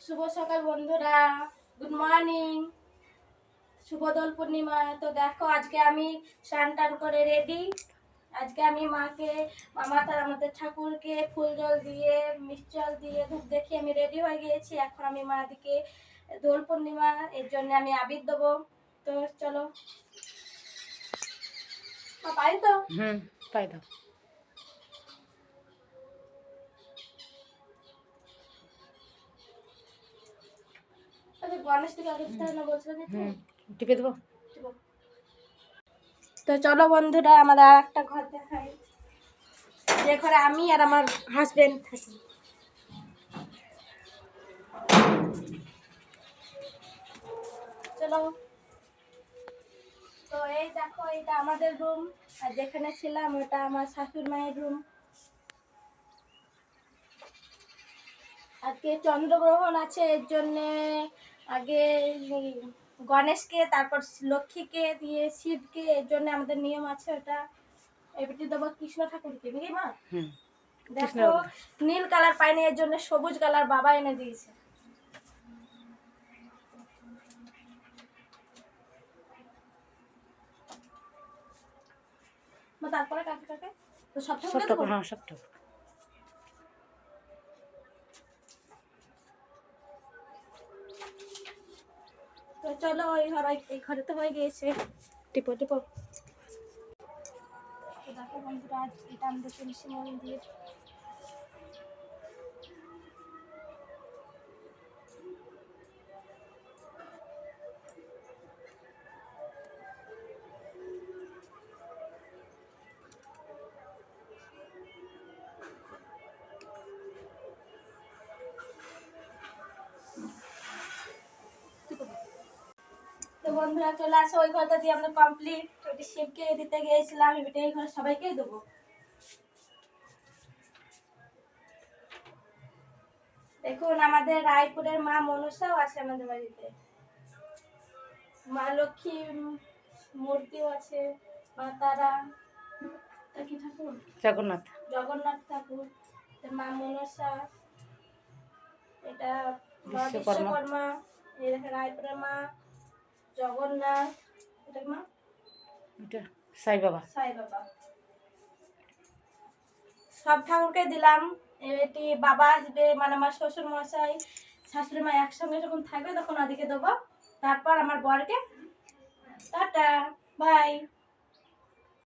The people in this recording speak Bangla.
শুভ সকাল বন্ধুরা, গুড মর্নিং। শুভ দোল পূর্ণিমা। তো দেখো আজকে আমি স্নান টান করে রেডি। আজকে আমি মাকে আমাদের ঠাকুরকে ফুল জল দিয়ে মিষ্টি জল দিয়ে ধূপ দেখিয়ে আমি রেডি হয়ে গিয়েছি। এখন আমি মাদিকে দোল পূর্ণিমা এর জন্য আমি আবির দেবো। তো চলো পাই তো পাই দাও। গণেশ থেকে আগে দিতে হয় না বলছিলাম একটু? টিপে দেবো। তো চলো বন্ধুরা, আমাদের আর একটা ঘর দেখাই, যে ঘরে আমি আর আমার হাজবেন্ড থাকি। চলো। তো এই দেখো, এটা আমাদের রুম, আর যেখানে ছিলাম ওটা আমার শাশুড়ি মায়ের রুম। আজকে চন্দ্রগ্রহণ আছে, এর জন্যে আগে গণেশকে, তারপর লক্ষ্মীকে দিয়ে শিবকে, এর জন্য আমাদের নিয়ম আছে। ওটা এবিটি দেবো কৃষ্ণ ঠাকুরকে, নাকি মা? দেখো নীল কালার পাইনি, এর জন্য সবুজ কালার বাবা এনে দিয়েছে। তারপরে কাকে কাকে তো সব ঠাকুর। হ্যাঁ, সব ঠাকুর। তো চলো, এই ঘরে তো হয়ে গিয়েছে। টিপো টিপো। দেখো বন্ধুরা, আজ এটা আমাদের তুলসী মন্দির। তো বন্ধুরা চলে আসো, ওই ঘরটা দিয়ে আমরা কমপ্লিট। ওটি শিবকে দিতে গিয়েছিলাম, এবারে এই ঘরে সবাইকেই দেবো। দেখুন আমাদের রায়পুরের মা মনসাও আছে আমাদের বাড়িতে, মা লক্ষ্মী মূর্তিও আছে, মা তারা, কি ঠাকুর? জগন্নাথ। জগন্নাথ ঠাকুর, মা মনসা, এটা মা বিশ্বকর্মা। বিশ্বকর্মা, এই দেখেন রায়পুরের মা জগন্নাথ, এটা মা এটা সাই বাবা। সাই বাবা। সব ঠাকুরকে দিলাম। এটি বাবা আসবে, মানে আমার শ্বশুর মশাই শাশুড়ি মা একসঙ্গে যখন থাকবে তখন ওদিকে দেবো। তারপর আমার বরকে টাটা, বাই।